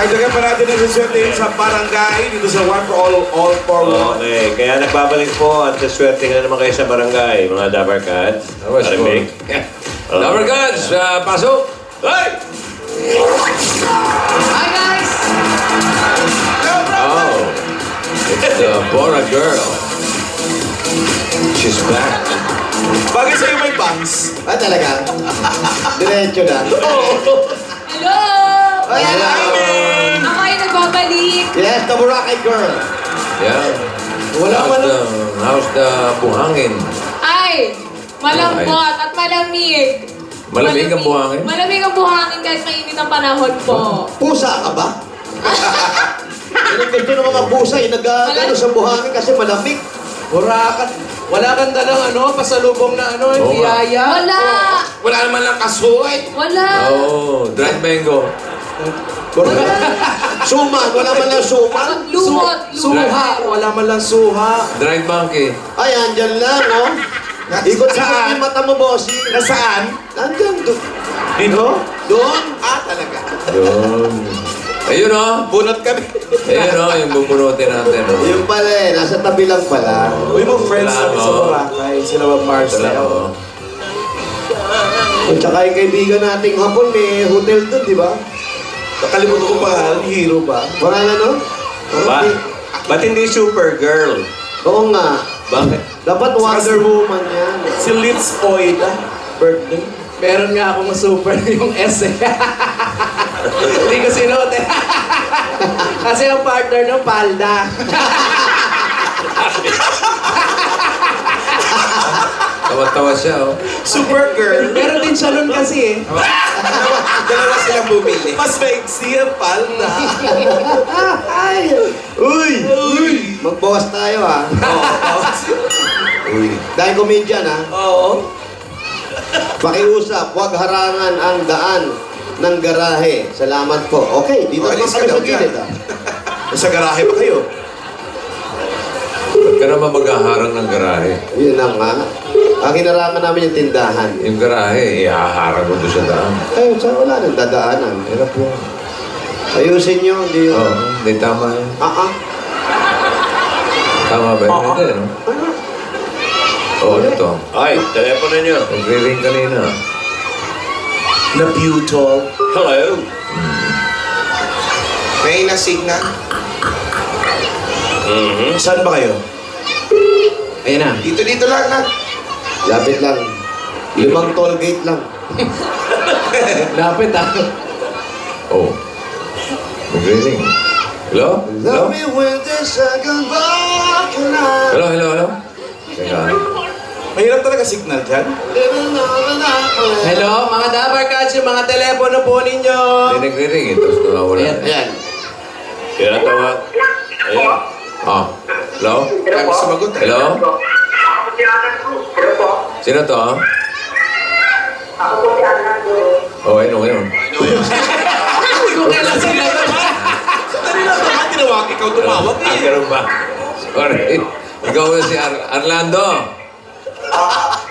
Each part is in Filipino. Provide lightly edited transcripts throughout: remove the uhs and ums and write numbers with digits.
Dagdagan pa natin ang suswertehin sa barangay dito sa One for All for One. Okay, kaya nagbabalik po at swerte na naman kayo sa barangay, mga Dabar Cats. Marimig. Dabar Cats, pasok! Hey! Hi guys! Oh, it's the Bora girl. She's back. Bagay sa'yo may bangs. Ah, talaga? Diretso na. Hello! Hello! Ako ay nagbabalik. Yes, the Boracay girl. Yeah. How's the buhangin? Ay! Malambot at malamig. Malamig ang buhangin? Malamig ang buhangin kahit mainit ang panahon po. Pusa ka ba? Yan ang gusto ng mga pusa, yung nag-ano sa buhangin kasi malamig. Wala kang dalang pasalubong na Oo nga. biyaya. Wala! Wala naman lang kasuot. Wala! Oh, dried mango. Suman, wala man lang suman. Lumot! Suha. Wala man lang suha. Dried monkey. Ay, andyan lang, oh. Ikot sa yung mata mo, bossy. Nasaan? Andyan, Dito? doon. Ah, talaga. Yun. Ayun o. Bunot kami. Ayun o, yung bubunutin natin. Oh. Yung pala eh, nasa tabi lang pala. Uy, mo friends Wala, namin sa oh. Boracay. Sila ba Marcel? Oo. At saka yung kaibigan nating hapon, may hotel doon, di ba? Nakalimutan ko pa, hero ba? Pangalan, no? Ba? Ba't hindi Supergirl? Oo nga. Bakit? Dapat Wonder Woman yan. Si Liz Oida. Birthday. Meron nga akong super yung S eh. Hindi ko sinuot eh. Kasi ang partner ng palda. Tawa-tawa siya oh. Supergirl. Meron din siya nun kasi eh. Dalawa silang bumili. Mas maigsi ang palda. Ay! Uy! Uy! Magbawas tayo, ha? Uy. Dahil comedian, ha? Oo. Pakiusap, huwag harangan ang daan ng garahe. Salamat po. Okay, dito naman Alis ka kami daw sa gilid, dyan. ha? Nasa garahe ba kayo? Ba't ka naman maghaharang ng garahe? Yun lang, ha? Ang hinarangan namin yung tindahan. Yung garahe, ihaharang mo doon sa daan. Eh, saan wala nang dadaanan? Hirap yun. Ayusin nyo, hindi yun. Oo, hindi tama yun. Tama ba yun? Hindi, no? Oo, ito. Ay, telepono nyo. Nagre-ring kanina. Naputol. Hello? May na-signal. Saan ba kayo? Ayan na. Dito lang na. Lapit lang. 5 toll gate lang. Lapit ah. Oo. Nagre-ring. Hello? Hello? Love me when there's second back and I... Hello, hello, hello? Teka. Mahirap talaga signal dyan. Hello, mga Dabar Cats, yung mga telepono po ninyo. Hindi nagre-ring eh, tapos nawawala. Ayan. Kaya tawa. Ayun. Ah. Hello? Kaya sumagot eh. Hello? Sino to, ha? Oh, ayun. Kung kailan sila Sandali lang naman, tinawag. Ikaw tumawag Ah, eh. ganun ba? Sorry. Ikaw na si Arlando.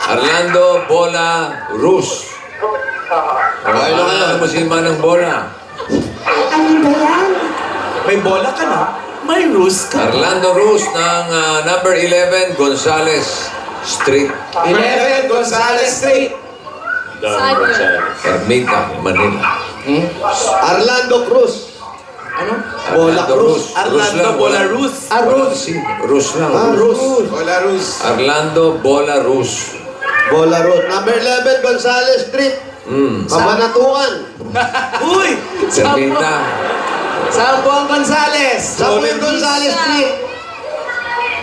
Arlando Bola Rus. Ano mo si Manang Bola? May bola ka na. May ruse ka. Arlando Rus ng number 11 Gonzales Street, 11 Gonzales Street. Saan yun? Ermita, Manila. Arlando Cruz. Ano? Bola Cruz. Arlando Bola Rus. Rus. Rus lang. Rus. Bola Rus. Arlando Bola Rus. Bola Rus. Number 11, Gonzales Street. Kabanatuan. Uy! Ermita. Saan po ang Gonzales? Sa yung Gonzales Street.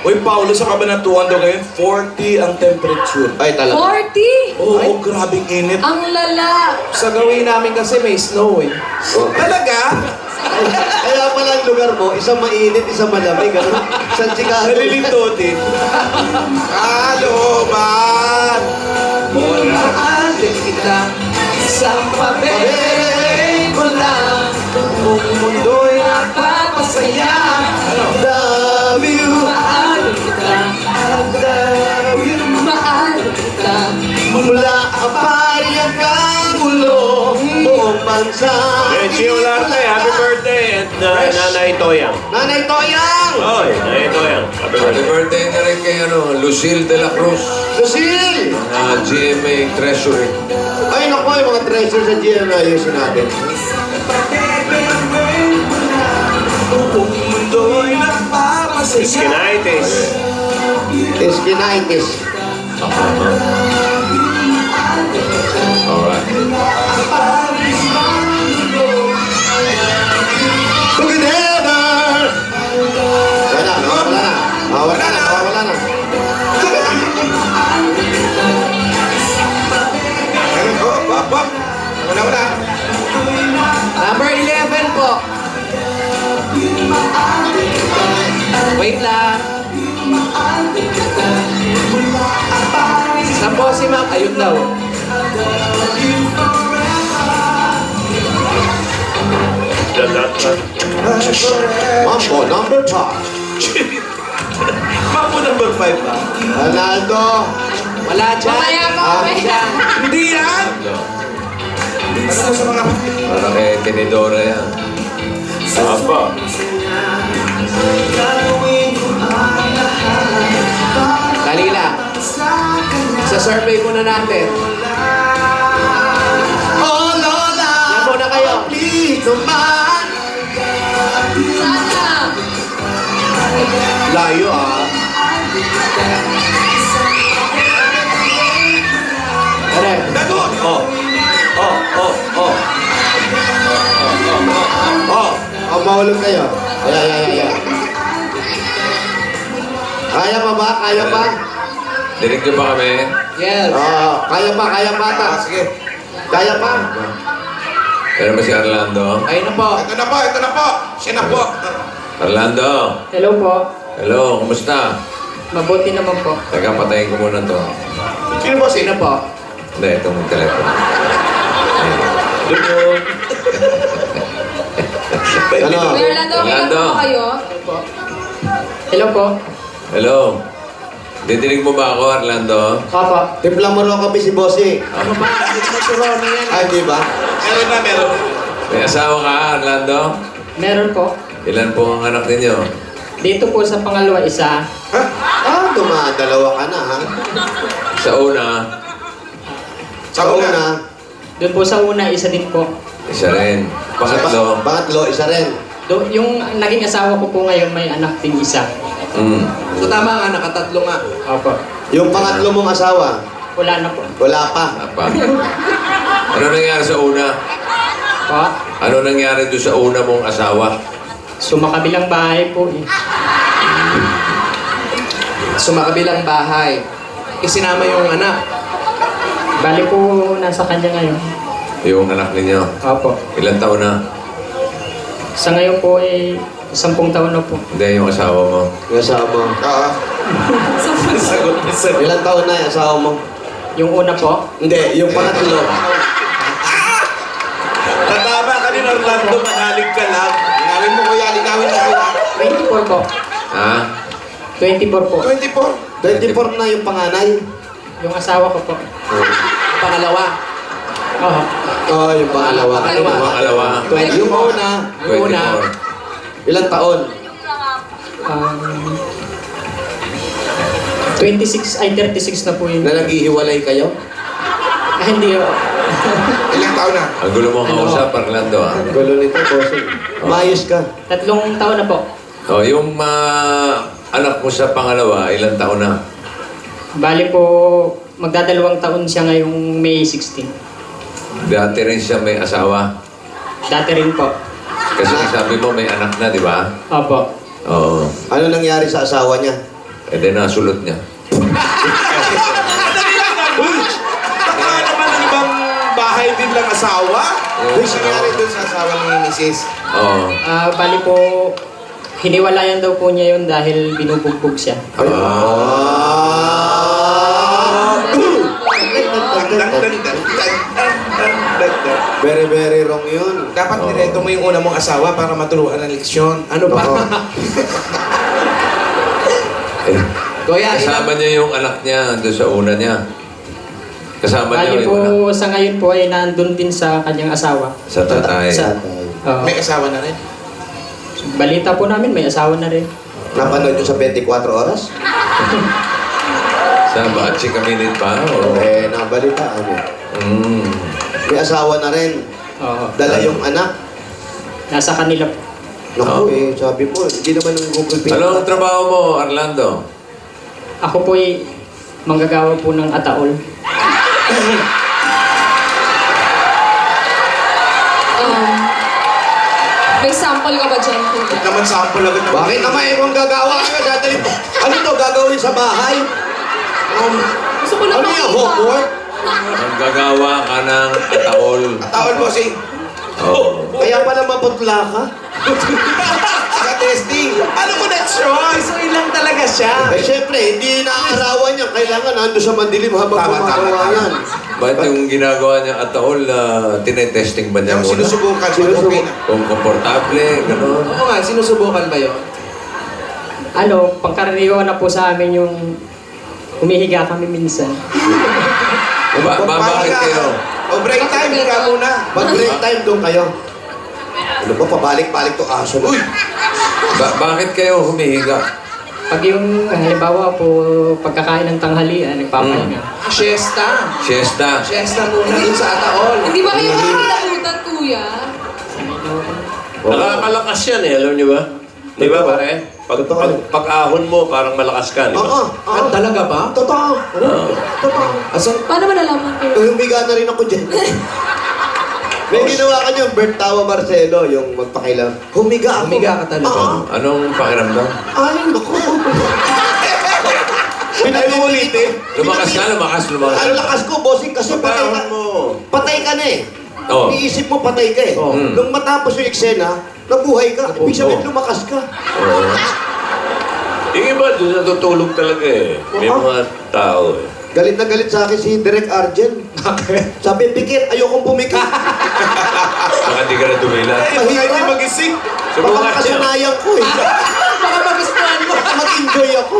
Uy, Paulo, sa Kabanatuan daw ngayon, 40 ang temperature. Ay, talaga. 40! Oo, grabing init. Ang lala! Sa gawin namin kasi may snow eh. Talaga? Kaya pala ang lugar mo, isang mainit, isang malamig. Ano? San Chicago. Nalilito din. Kaloban! Mahal kita sa papel ko lang. Kung mundo'y napapasaya. Love you. Mahal kita. Love you. Mahal kita! Mula kapari ang kagulo, buong bansa. Benji Olarte, happy birthday. And Nanay Toyang. Nanay Toyang! Oy, Nanay Toyang. Happy Happy birthday. birthday na rin kay Lucille de la Cruz Lucille! na GMA Treasury. Ay, naku, yung mga treasure sa GMA, ayusin natin. Mundo'y napapasaya. Skinitis. Iskinitis. Alright. Together! Wala na, wala na. Wala na, wala na. Wala. Number 11 po. Wait lang. Saan po si Ma'am? Ayun daw. Mambo, number 5. Mambo number 5 ba? Ronaldo. Wala dyan. Mamaya po, Ah, mamaya. dyan. Hindi yan! Ano sa mga... Para kay Tinidora yan. Apa. Dali lang. Sa survey muna natin. Oh, Lola! Yan muna kayo. Please, naman! Sana. Layo, ah. Correct. Dagot! Oh. Mahulog kayo. Ayan. Kaya pa ba? Kaya pa? Dinig niyo ba kami? Yes. Kaya pa ata. Sige. Kaya pa? Kaya ba si Orlando? Ayun na po. Ito na po. Siya na po. Orlando! Hello po. Hello, kumusta? Mabuti naman po. Teka, patayin ko muna to. Sino po? Sino po? Hindi, itong telepono. Ano? Kuya Orlando, okay lang po kayo? Hello po. Hello. Didinig mo ba ako, Orlando? Opo. Timpla mo rin kami si Bossy. Ano ba? Hindi mo si Ronnie yan. Ay, di ba? Meron. May asawa ka, Orlando? Meron po. Ilan po ang anak ninyo? Dito po sa pangalawa isa. Dumadalawa ka na, ha? Sa una, Sa una. Doon po sa una, isa din po. isa rin. Pangatlo, Pangatlo, isa rin. Yung naging asawa ko po ngayon may anak din isa. So tama nga, nakatatlo nga. Opo. Yung pangatlo mong asawa, Wala na po. wala pa. apa. Ano nangyari sa una? Po. Ano nangyari doon sa una mong asawa? Sumakabilang bahay po eh. Sumakabilang bahay. Isinama yung anak. Bali po nasa kanya ngayon. Yung anak ninyo? Opo. Ilan taon na? Sa ngayon po eh, 10 taon na po. Hindi, yung asawa mo. Yung asawa mo. Sagot. Ilang taon na yung asawa mo? Yung una po, Hindi, yung pangatlo. Tatama ka ni Orlando, manalig ka lang. Linawin mo kuya. 24 po. Ha? 24 po. 24 na yung panganay. Yung asawa ko po. Pangalawa. Oo. Oo, yung pangalawa. Pangalawa. Pangalawa. Yung una, Yung una. 24. ilang taon? 26, ay 36 na po yun. Na naghihiwalay kayo? Ah, hindi oh. Ilang taon na? Ang gulo mong kausap, Orlando, ah. Gulo nito, bossing. Mayos ka. 3 taon na po. Oh, yung anak mo sa pangalawa, ilan taon na? Bali po, magdadalawang taon siya ngayong May 16. Dati rin siya may asawa. Dati rin po. Kasi sabi mo may anak na, di ba? Opo. Oo. Ano nangyari sa asawa niya? E di nasulot niya. Baka naman ng ibang bahay din lang asawa. Ano nangyari doon sa asawa ni Mrs.? Oo. Bali po, hiniwalayan daw po niya yun dahil binubugbog siya. Very, very wrong yun. Dapat nireto mo yung una mong asawa para maturuan ng leksyon. Ano ba? Oo. Kuya, Kasama niya yung anak niya doon sa una niya. Kasama niyo Bali yung anak? po, sa ngayon po ay nandun din sa kanyang asawa. Sa tatay. Sa, Oo. May asawa na rin. Balita po namin, may asawa na rin. Napanood nyo sa 24 oras? Sa Bachi Kamilit pa? O? Nabalitaan eh. Mm. May asawa na rin. Oo. Dala yung anak. Nasa kanila po. Naku sabi mo, hindi naman ng Google Pay. Ano ang trabaho mo, Orlando? Ako po ay manggagawa po ng ataol. May sample ka ba dyan, kuya? Naman sample agad na. Bakit naman kung gagawa ka? Dadali mo. Ano to, gagawin sa bahay? Gusto ko lang Ano yung makita. homework? Ang gagawa ka ng ataol. Tawal mo si... Oh. Kaya pala maputla ka? Saka testing. Ano mo next choice? So lang talaga siya. Eh syempre, hindi inaarawan niya. Kailangan nando sa mandilim habang Tama, gumagawa tama. yan. Ba't yung ginagawa niya ataol, tinetesting ba niya Yung muna? sinusubukan. Okay na. Kung komportable, gano'n. Oo nga, sinusubukan ba yun? Ano, pangkaraniwan na po sa amin yung humihiga kami minsan. Bakit kayo? O break time, ka muna. Pag break time doon kayo. Ano ba, pabalik-balik to aso na. Uy! Bakit kayo humihiga? Pag yung, halimbawa po, pagkakain ng tanghalian, nagpapahinga. Siesta. Siesta. Siesta muna dun sa ataol. Hindi ba kayo makakitakutan, kuya? Nakakalakas yan eh, alam niyo ba? Di ba pare? Pag-ahon mo, parang malakas ka, di ba? Oo, Ah, talaga ba? Totoo. Totoo. Asan? Paano mo nalaman ko? Humiga na rin ako dyan. May ginawa ka niyo, Bert Tawa Marcelo, yung magpakailang. Humiga ako. Humiga ka talaga. Oo. Anong pakiramdam? Ay, naku. Pinag-ulitin. Lumakas ka, lumakas. Ang lakas ko, bossing, kasi patay ka. Pag-ahon mo. Patay ka na eh. Oo. Iniisip mo patay ka eh. Oo. Nung matapos yung eksena, nabuhay ka. Ibig sabihin, lumakas ka. Yung iba, doon natutulog talaga eh. May mga tao eh. Galit na galit sa akin si Direk Arjen. Sabi, pikit, ayokong pumikit. Baka di ka na dumila. Baka hindi magising. Baka Subukan niyo. kasanayan ko eh. Baka magustuhan mo. Baka mag-enjoy ako.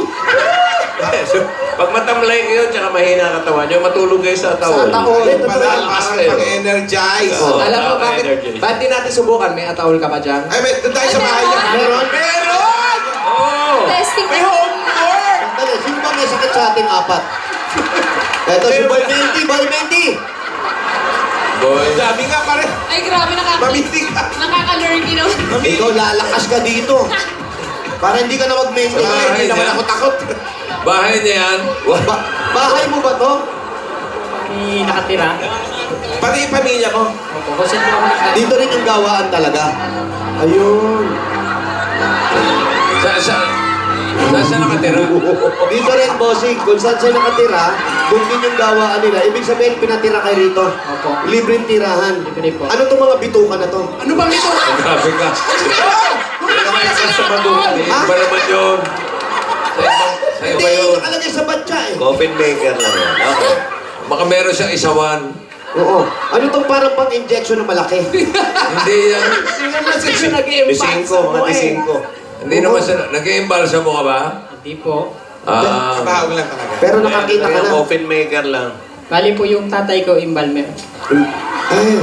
So, pag matamlay kayo, tsaka mahina ang katawan nyo, matulog kayo sa taol. Sa taol. Ito pala, Malakas parang kayo. pang-energize. Oo. Alam mo bakit? Energy. Ba't di natin subukan? May ataol ka ba dyan? Ay, may doon tayo sa bahay niya. Meron? Meron! Oo! Testing May homework! Dali, sino ba may sakit sa ating apat? Eto si Boy Menti, Boy Menti! Boy. Sabi nga pare, Ay, grabe, mamitig ka. nakaka-lurky naman. Ikaw lalakas ka dito. Para hindi ka na mag-menti. Sa bahay Hindi naman niya? ako takot. Bahay niya yan. Bahay mo ba to? May nakatira. Pati yung pamilya mo. Opo, kung saan po ako nakatira. Dito rin yung gawaan talaga. Ayun. Saan nakatira? Dito rin, bossing. Kung saan siya nakatira, kung din yung gawaan nila. Ibig sabihin, pinatira kay rito. Opo. Libreng tirahan. Libre po. Ano itong mga bituka na to? Ano bang ito? Grabe ka. Iba naman yun. Sa iba Hindi, yun. nakalagay sa batya eh. Coffin maker lang yan. Okay. Baka meron siyang isawan. Oo. Ano itong parang pang-injection na malaki? Hindi yan. Sino na sino nag-i-impact Disingko, sa mga mo eh? disingko. Hindi naman siya. Nag-iimbalsa mo ka ba? Hindi po. Trabaho lang talaga. Pero nakakita ka na. Coffin maker lang. Bali po yung tatay ko, imbalmer. Ay,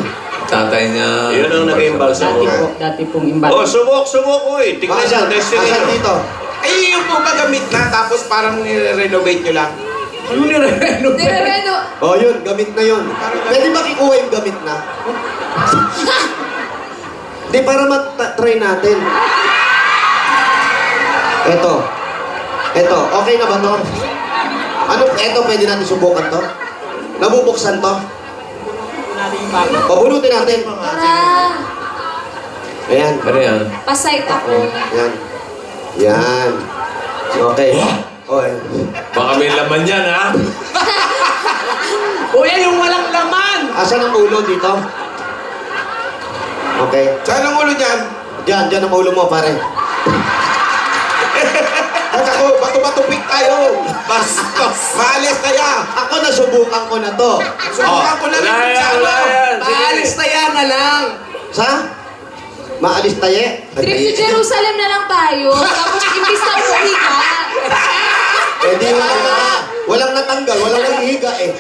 Tatay niya. Yun ang nag-iimbalsa mo. Dati pong imbalmer. Oh, subok, uy. Tingnan asan? nyo, destiny Asan nyo. dito? Ay, yung po ba gamit na, tapos parang nire-renovate nyo lang. Ano nire-renovate? Nire-reno. Oh, yun. Gamit na yun. Pwede ba kikuha yung gamit na? Di, para mat-try natin. Eto. Okay na ba to? Ano, eto, pwede natin subukan to? Nabubuksan to? Natin yung bago. Pabunutin natin. Tara. Ayan. Ano yan? Pasite ako. Yan. Yan. Okay. Okay. Baka may laman yan, ha? Kuya, yung walang laman! Asan ang ulo dito? Okay. Saan ang ulo niyan? Diyan ang ulo mo, pare. At ako, bato-bato-pick tayo. Bastos. Maalis kaya. Ako nasubukan ko na to. Subukan ko na rin Wala yan, sa wala yan. Paalis na yan na lang! Sa? Maalis tayo? Trip to Jerusalem na lang tayo. Tapos imbis na umuwi ka. Eh di walang natanggal, walang nahihiga eh.